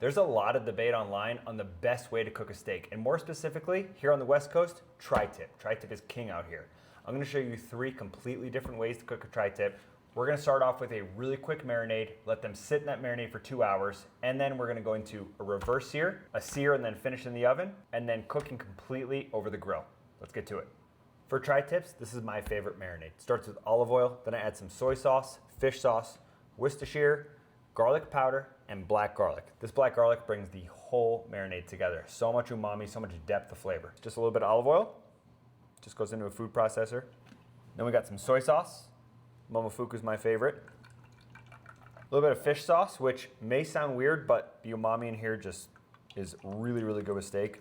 There's a lot of debate online on the best way to cook a steak, and more specifically, here on the West Coast, tri-tip. Tri-tip is king out here. I'm gonna show you 3 completely different ways to cook a tri-tip. We're gonna start off with a really quick marinade, let them sit in that marinade for 2 hours, and then we're gonna go into a reverse sear, a sear and then finish in the oven, and then cooking completely over the grill. Let's get to it. For tri-tips, this is my favorite marinade. It starts with olive oil, then I add some soy sauce, fish sauce, Worcestershire, garlic powder, and black garlic. This black garlic brings the whole marinade together. So much umami, so much depth of flavor. Just a little bit of olive oil, just goes into a food processor. Then we got some soy sauce. Momofuku is my favorite. A little bit of fish sauce, which may sound weird, but the umami in here just is really, really good with steak.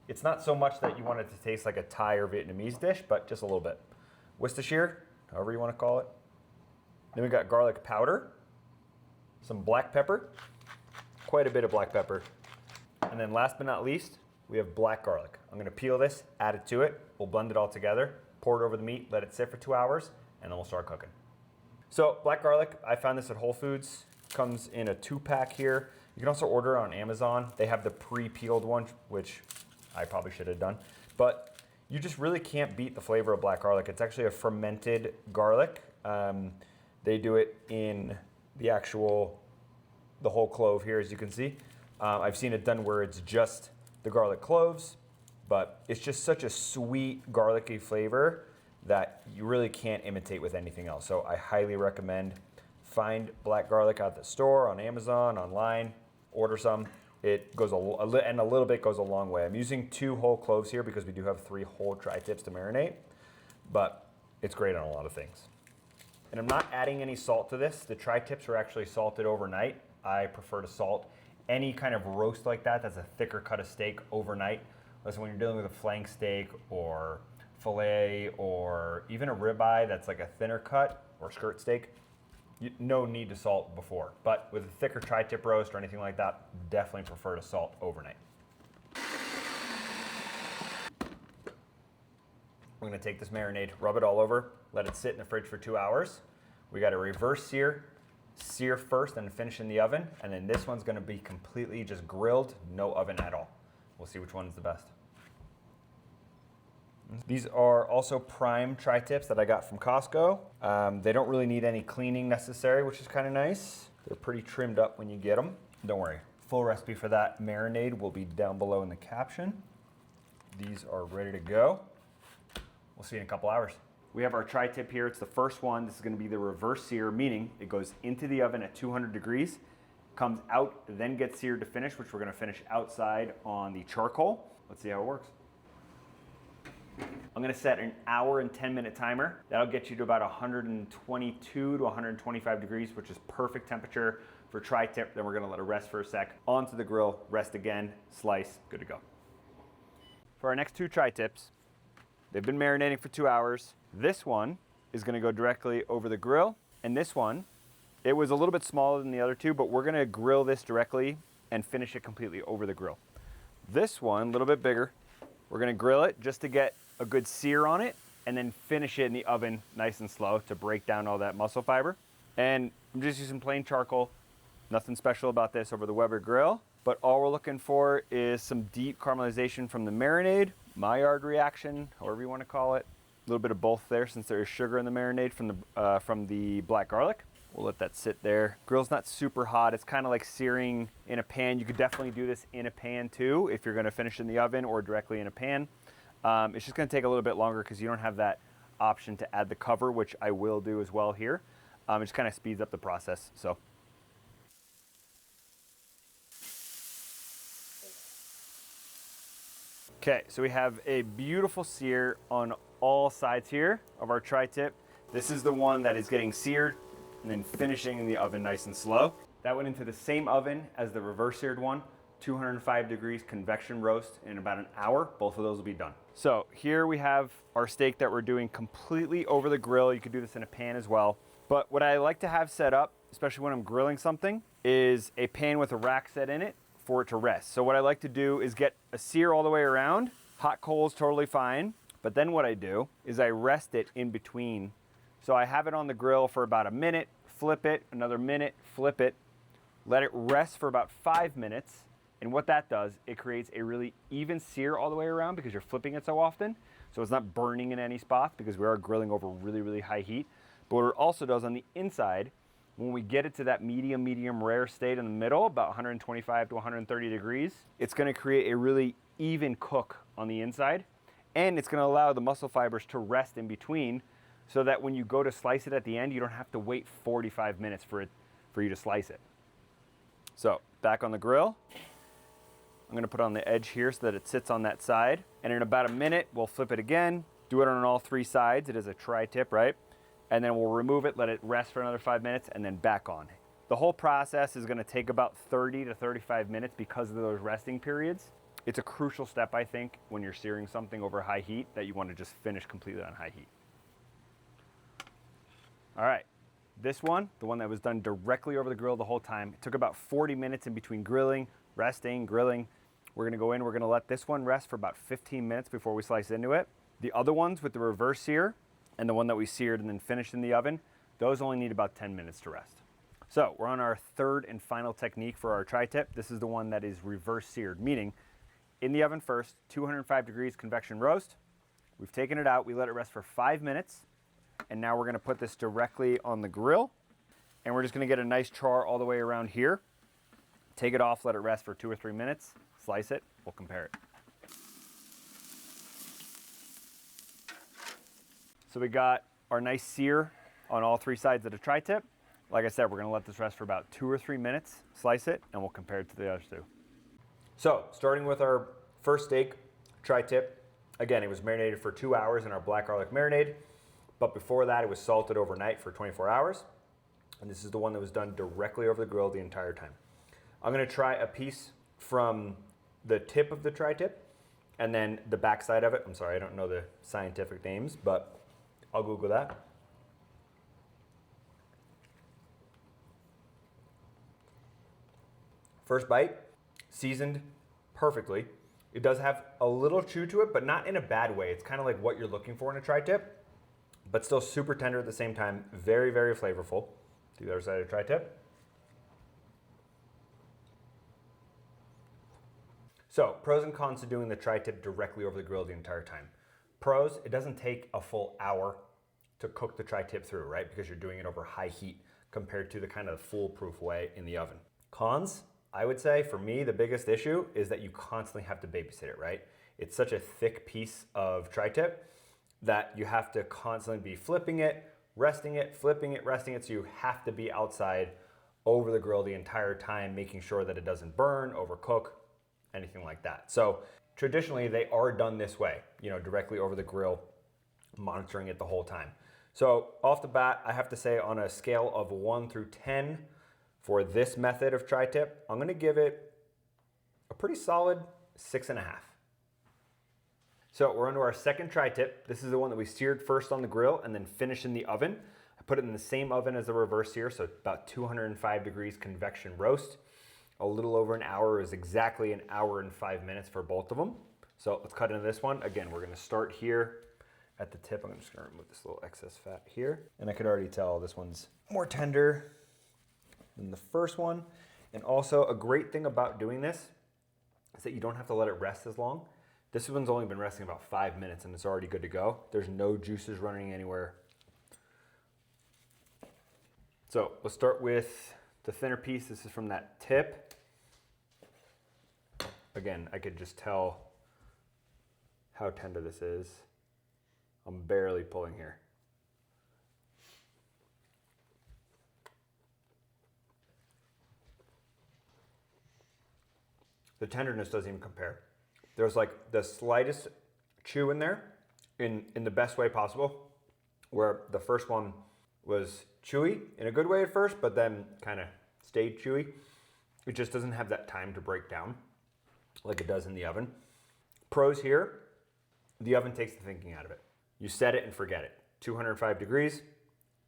It's not so much that you want it to taste like a Thai or Vietnamese dish, but just a little bit. Worcestershire, however you want to call it. Then we got garlic powder, some black pepper, quite a bit of black pepper. And then last but not least, we have black garlic. I'm gonna peel this, add it to it, we'll blend it all together, pour it over the meat, let it sit for 2 hours, and then we'll start cooking. So black garlic, I found this at Whole Foods. Comes in a 2-pack here. You can also order it on Amazon. They have the pre-peeled one, which I probably should have done. But you just really can't beat the flavor of black garlic. It's actually a fermented garlic. They do it in the whole clove here, as you can see. I've seen it done where it's just the garlic cloves, but it's just such a sweet garlicky flavor that you really can't imitate with anything else. So I highly recommend find black garlic at the store, on Amazon, online, order some. It goes and a little bit goes a long way. I'm using 2 whole cloves here because we do have 3 whole tri-tips to marinate, but it's great on a lot of things. And I'm not adding any salt to this. The tri-tips are actually salted overnight. I prefer to salt any kind of roast like that that's a thicker cut of steak overnight. Listen, when you're dealing with a flank steak or filet or even a ribeye that's like a thinner cut or skirt steak, no need to salt before. But with a thicker tri-tip roast or anything like that, definitely prefer to salt overnight. We're gonna take this marinade, rub it all over, let it sit in the fridge for 2 hours. We got a reverse sear, sear first and finish in the oven. And then this one's gonna be completely just grilled, no oven at all. We'll see which one is the best. These are also prime tri-tips that I got from Costco. They don't really need any cleaning necessary, which is kind of nice. They're pretty trimmed up when you get them. Don't worry, full recipe for that marinade will be down below in the caption. These are ready to go. We'll see you in a couple hours. We have our tri-tip here. It's the first one. This is gonna be the reverse sear, meaning it goes into the oven at 200 degrees, comes out, then gets seared to finish, which we're gonna finish outside on the charcoal. Let's see how it works. I'm gonna set an hour and 10-minute timer. That'll get you to about 122 to 125 degrees, which is perfect temperature for tri-tip. Then we're gonna let it rest for a sec. Onto the grill, rest again, slice, good to go. For our next 2 tri-tips, they've been marinating for 2 hours. This one is gonna go directly over the grill. And this one, it was a little bit smaller than the other 2, but we're gonna grill this directly and finish it completely over the grill. This one, a little bit bigger, we're gonna grill it just to get a good sear on it and then finish it in the oven nice and slow to break down all that muscle fiber. And I'm just using plain charcoal. Nothing special about this over the Weber grill, but all we're looking for is some deep caramelization from the marinade, Maillard reaction, however you want to call it. A little bit of both there since there is sugar in the marinade from the black garlic. We'll let that sit there. Grill's not super hot. It's kind of like searing in a pan. You could definitely do this in a pan too if you're gonna finish in the oven or directly in a pan. It's just gonna take a little bit longer because you don't have that option to add the cover, which I will do as well here. It just kind of speeds up the process, so. Okay, so we have a beautiful sear on all sides here of our tri-tip. This is the one that is getting seared and then finishing in the oven nice and slow. That went into the same oven as the reverse seared one, 205 degrees convection roast in about an hour. Both of those will be done. So here we have our steak that we're doing completely over the grill. You could do this in a pan as well. But what I like to have set up, especially when I'm grilling something, is a pan with a rack set in it for it to rest. So what I like to do is get a sear all the way around. Hot coals, totally fine. But then what I do is I rest it in between. So I have it on the grill for about a minute, flip it, another minute, flip it, Let it rest for about 5 minutes. And what that does, it creates a really even sear all the way around because you're flipping it so often. So it's not burning in any spots because we are grilling over really, really high heat. But what it also does on the inside, when we get it to that medium rare state in the middle, about 125 to 130 degrees, it's gonna create a really even cook on the inside. And it's gonna allow the muscle fibers to rest in between so that when you go to slice it at the end, you don't have to wait 45 minutes for you to slice it. So back on the grill. I'm gonna put it on the edge here so that it sits on that side. And in about a minute, we'll flip it again, do it on all 3 sides. It is a tri-tip, right? And then we'll remove it, let it rest for another 5 minutes, and then back on. The whole process is gonna take about 30 to 35 minutes because of those resting periods. It's a crucial step, I think, when you're searing something over high heat that you wanna just finish completely on high heat. All right, this one, the one that was done directly over the grill the whole time, it took about 40 minutes in between grilling, resting, grilling. We're gonna go in, we're gonna let this one rest for about 15 minutes before we slice into it. The other ones with the reverse sear and the one that we seared and then finished in the oven, those only need about 10 minutes to rest. So we're on our third and final technique for our tri-tip. This is the one that is reverse seared, meaning in the oven first, 205 degrees convection roast. We've taken it out, we let it rest for 5 minutes, and now we're gonna put this directly on the grill, and we're just gonna get a nice char all the way around here. Take it off, let it rest for 2 or 3 minutes, slice it, we'll compare it. So we got our nice sear on all 3 sides of the tri-tip. Like I said, we're gonna let this rest for about 2 or 3 minutes, slice it, and we'll compare it to the other 2. So, starting with our first steak, tri-tip. Again, it was marinated for 2 hours in our black garlic marinade, but before that it was salted overnight for 24 hours. And this is the one that was done directly over the grill the entire time. I'm gonna try a piece from the tip of the tri-tip and then the back side of it. I'm sorry, I don't know the scientific names, but I'll Google that. First bite, seasoned perfectly. It does have a little chew to it, but not in a bad way. It's kind of like what you're looking for in a tri-tip, but still super tender at the same time. Very, very flavorful. Do the other side of the tri-tip. So, pros and cons to doing the tri-tip directly over the grill the entire time. Pros, it doesn't take a full hour to cook the tri-tip through, right? Because you're doing it over high heat compared to the kind of foolproof way in the oven. Cons, I would say for me, the biggest issue is that you constantly have to babysit it, right? It's such a thick piece of tri-tip that you have to constantly be flipping it, resting it, flipping it, resting it. So you have to be outside over the grill the entire time, making sure that it doesn't burn, overcook, anything like that. So traditionally they are done this way, you know, directly over the grill, monitoring it the whole time. So off the bat, I have to say on a scale of 1 through 10, for this method of tri-tip, I'm gonna give it a pretty solid 6.5. So we're onto our second tri-tip. This is the one that we seared first on the grill and then finished in the oven. I put it in the same oven as the reverse sear, so about 205 degrees convection roast. A little over an hour is exactly an hour and 5 minutes for both of them. So let's cut into this one. Again, we're gonna start here at the tip. I'm just gonna remove this little excess fat here. And I could already tell this one's more tender than the first one. And also a great thing about doing this is that you don't have to let it rest as long. This one's only been resting about 5 minutes and it's already good to go. There's no juices running anywhere. So let's start with the thinner piece. This is from that tip. Again, I could just tell how tender this is. I'm barely pulling here. The tenderness doesn't even compare. There's like the slightest chew in there in the best way possible, where the first one was chewy in a good way at first, but then kind of stayed chewy. It just doesn't have that time to break down like it does in the oven. Pros here, the oven takes the thinking out of it. You set it and forget it. 205 degrees,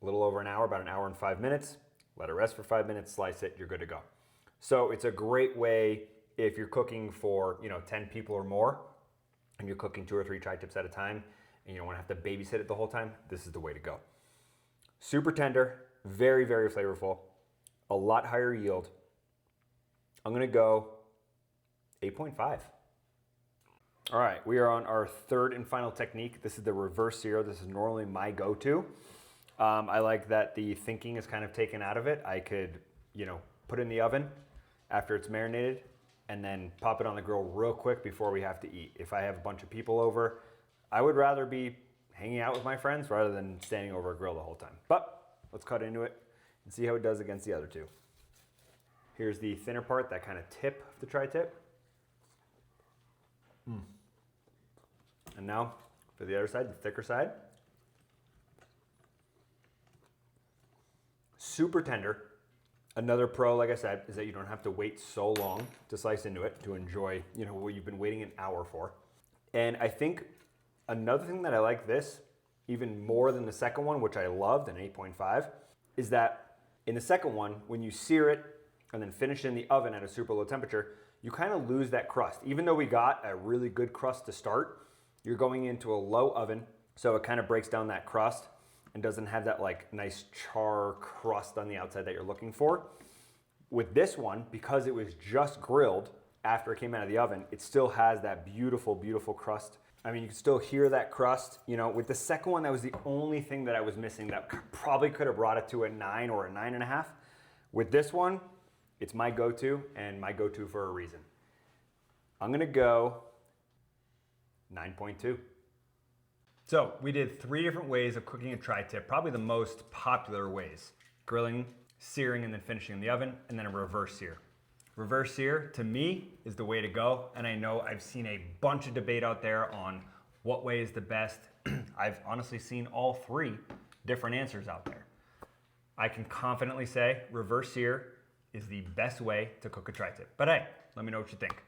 a little over an hour, about an hour and 5 minutes. Let it rest for 5 minutes, slice it, you're good to go. So it's a great way if you're cooking for 10 people or more, and you're cooking 2 or 3 tri-tips at a time, and you don't want to have to babysit it the whole time, this is the way to go. Super tender, very, very flavorful, a lot higher yield, I'm gonna go 8.5. All right, we are on our third and final technique. This is the reverse sear. This is normally my go-to. I like that the thinking is kind of taken out of it. I could, put it in the oven after it's marinated and then pop it on the grill real quick before we have to eat. If I have a bunch of people over, I would rather be hanging out with my friends rather than standing over a grill the whole time. But let's cut into it and see how it does against the other two. Here's the thinner part, that kind of tip of the tri-tip. And now for the other side, the thicker side. Super tender. Another pro, like I said, is that you don't have to wait so long to slice into it to enjoy, what you've been waiting an hour for. And I think another thing that I like this even more than the second one, which I loved, an 8.5, is that in the second one, when you sear it and then finish it in the oven at a super low temperature, you kind of lose that crust. Even though we got a really good crust to start, you're going into a low oven, so it kind of breaks down that crust and doesn't have that like nice char crust on the outside that you're looking for. With this one, because it was just grilled after it came out of the oven, it still has that beautiful, beautiful crust. I mean, you can still hear that crust. With the second one, that was the only thing that I was missing that probably could have brought it to a 9 or a 9.5. With this one, it's my go-to, and my go-to for a reason. I'm gonna go 9.2. So we did 3 different ways of cooking a tri-tip, probably the most popular ways. Grilling, searing, and then finishing in the oven, and then a reverse sear. Reverse sear, to me, is the way to go, and I know I've seen a bunch of debate out there on what way is the best. I've honestly seen all 3 different answers out there. I can confidently say reverse sear is the best way to cook a tri-tip. But hey, let me know what you think.